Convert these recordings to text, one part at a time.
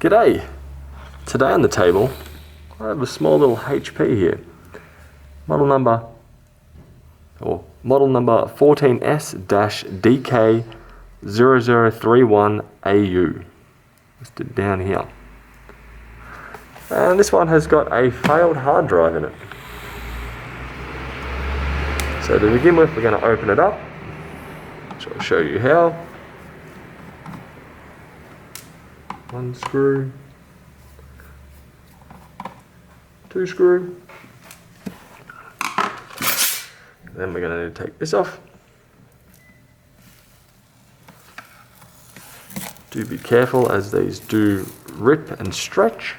G'day! Today on the table I have a small little HP here. Model number 14S-dk0031au. Listed down here. And this one has got a failed hard drive in it. So to begin with, we're going to open it up, which I'll show you how. One screw, two screw. Then we're going to need to take this off. Do be careful, as these do rip and stretch.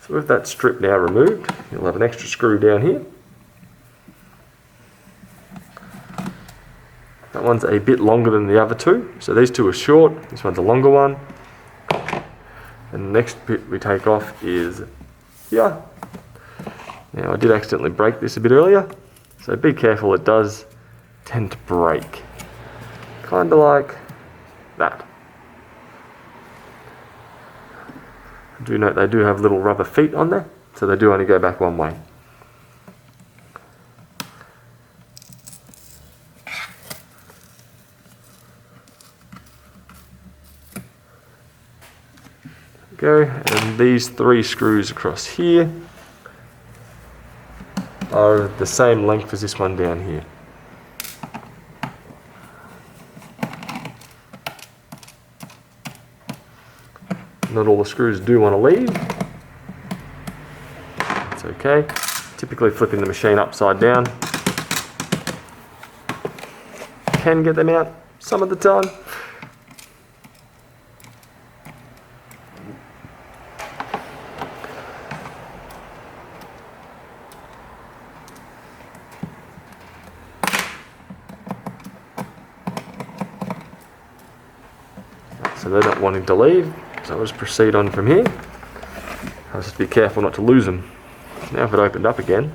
So with that strip now removed, you'll have an extra screw down here. That one's a bit longer than the other two, so these two are short, this one's a longer one. And the next bit we take off is here. Now I did accidentally break this a bit earlier, so be careful, it does tend to break. Kinda like that. Do note they do have little rubber feet on there, so they do only go back one way. Go, and these three screws across here are the same length as this one down here. Not all the screws do want to leave. It's okay. Typically flipping the machine upside down can get them out some of the time. So they're not wanting to leave. So I'll just proceed on from here. I'll just be careful not to lose them. Now if it opened up again,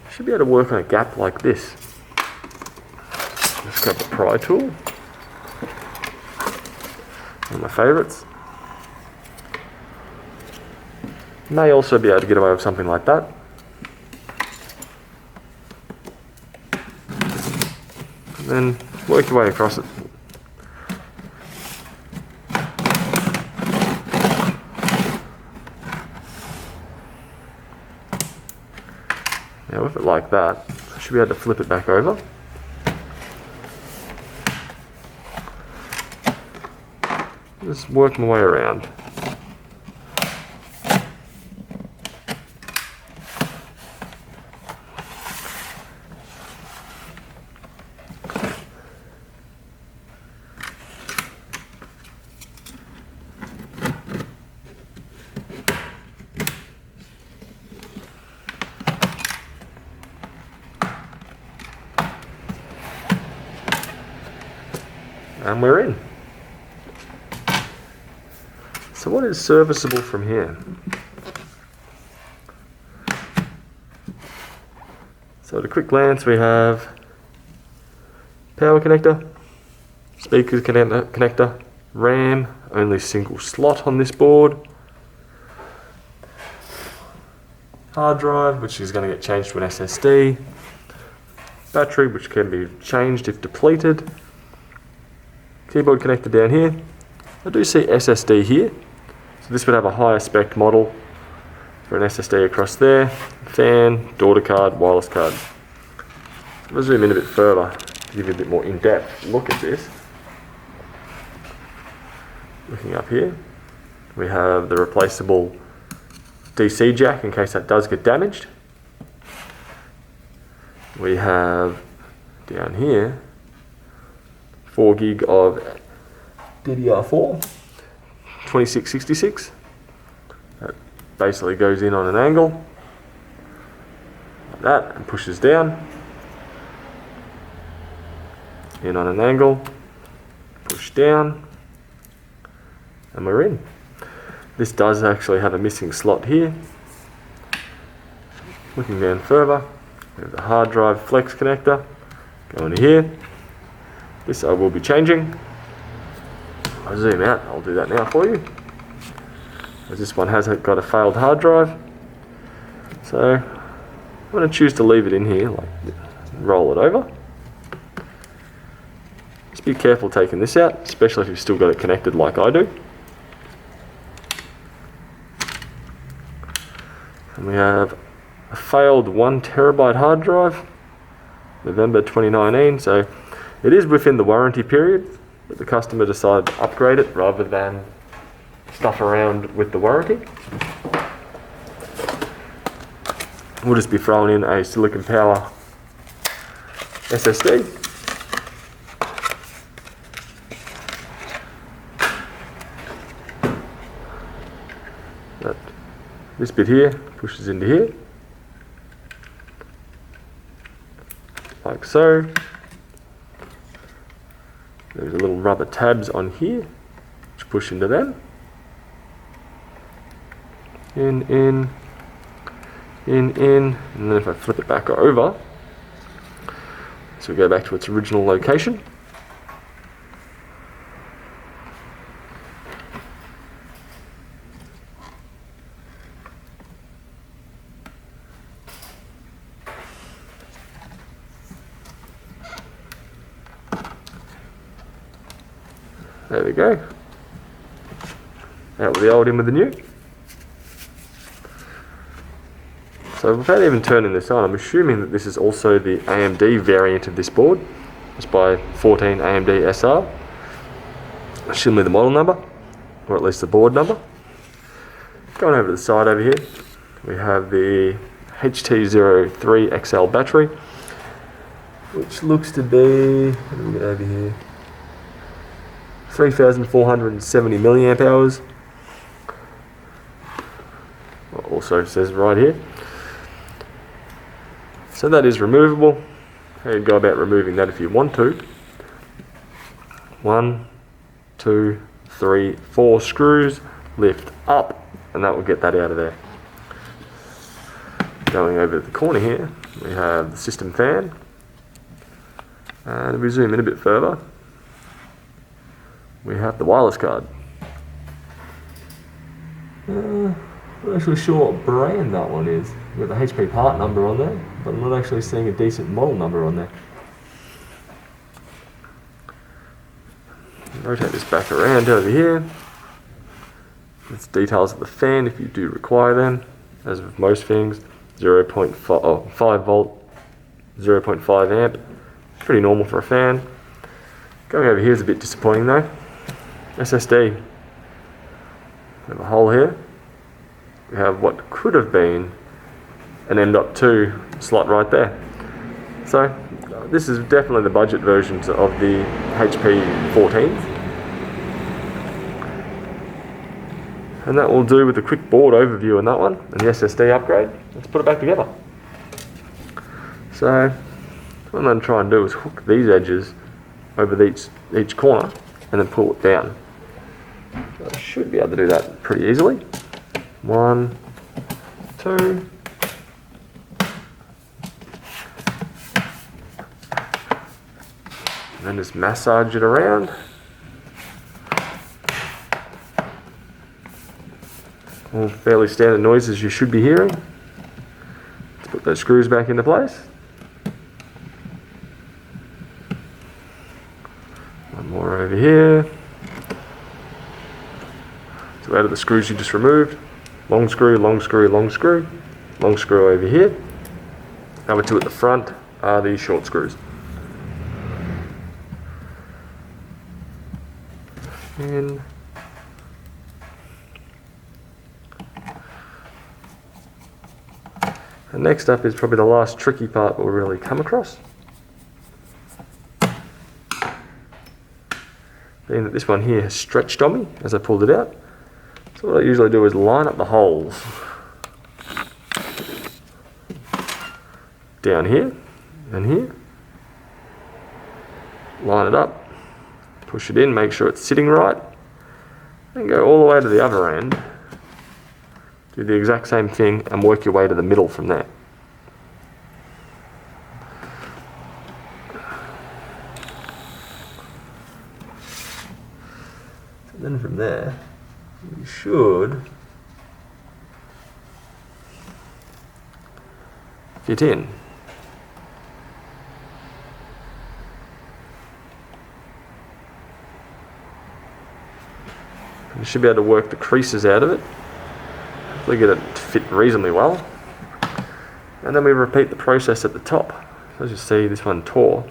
I should be able to work on a gap like this. Just grab the pry tool. One of my favourites. May also be able to get away with something like that. And then work your way across it. Now with it like that, I should be able to flip it back over. Just work my way around. And we're in. So what is serviceable from here? So at a quick glance, we have power connector, speakers connector, RAM, only single slot on this board, hard drive, which is going to get changed to an SSD, battery, which can be changed if depleted, keyboard connector down here. I do see SSD here, so this would have a higher spec model for an SSD across there, fan, daughter card, wireless card. I'll zoom in a bit further to give you a bit more in-depth look at this. Looking up here, we have the replaceable DC jack in case that does get damaged. We have down here 4 gig of DDR4, 2666. That basically goes in on an angle, like that, and pushes down. In on an angle, push down, and we're in. This does actually have a missing slot here. Looking down further, we have the hard drive flex connector going to here. This I will be changing. I zoom out, I'll do that now for you. As this one has got a failed hard drive. So I'm going to choose to leave it in here, like roll it over. Just be careful taking this out, especially if you've still got it connected like I do. And we have a failed 1 terabyte hard drive, November 2019, so it is within the warranty period, but the customer decided to upgrade it rather than stuff around with the warranty. We'll just be throwing in a silicon power SSD. This bit here pushes into here, like so. There's a little rubber tabs on here, which push into them. In, and then if I flip it back over, so we go back to its original location. There we go. Out with the old, in with the new. So without even turning this on, I'm assuming that this is also the AMD variant of this board. It's by 14 AMD SR. Assuming the model number, or at least the board number. Going over to the side over here, we have the HT03XL battery, which looks to be, what do we get over here? 3,470 milliamp hours. Also says right here. So that is removable. How you go about removing that if you want to. 1, 2, 3, 4 screws, lift up, and that will get that out of there. Going over to the corner here, we have the system fan. And if we zoom in a bit further, we have the wireless card. I'm not actually sure what brand that one is. We've got the HP part number on there, but I'm not actually seeing a decent model number on there. Rotate this back around over here. It's details of the fan if you do require them. As with most things, 5 volt, 0.5 amp. Pretty normal for a fan. Going over here is a bit disappointing though. SSD. We have a hole here. We have what could have been an M.2 slot right there. So this is definitely the budget versions of the HP 14s. And that will do with a quick board overview on that one and the SSD upgrade. Let's put it back together. So what I'm going to try and do is hook these edges over each corner and then pull it down. I should be able to do that pretty easily. 1, 2. And then just massage it around. All fairly standard noises you should be hearing. Let's put those screws back into place. One more over here. So out of the screws you just removed, long screw, long screw, long screw, long screw over here. Number 2 at the front are the short screws. And next up is probably the last tricky part we'll really come across. Being that this one here has stretched on me as I pulled it out. So what I usually do is line up the holes down here and here. Line it up, push it in, make sure it's sitting right, and go all the way to the other end. Do the exact same thing and work your way to the middle from there. you should fit in. You should be able to work the creases out of it. Hopefully get it to fit reasonably well. And then we repeat the process at the top. As you see, this one tore.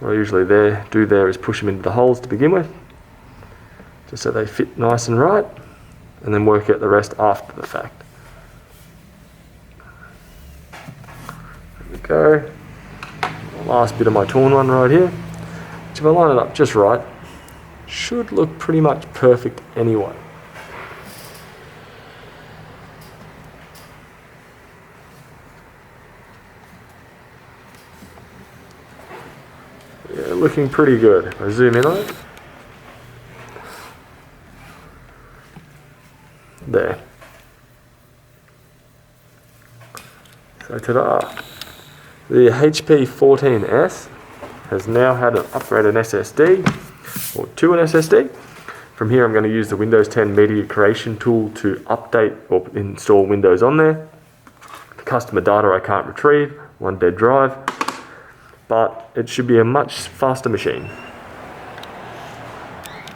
What I usually do there is push them into the holes to begin with, just so they fit nice and right, and then work out the rest after the fact. There we go. The last bit of my torn one right here, which if I line it up just right, should look pretty much perfect anyway. Yeah, looking pretty good. If I zoom in on it. There. So ta-da! The HP 14S has now had an upgraded SSD, or to an SSD. From here I'm going to use the Windows 10 Media Creation tool to update or install Windows on there. The customer data I can't retrieve, one dead drive, but it should be a much faster machine.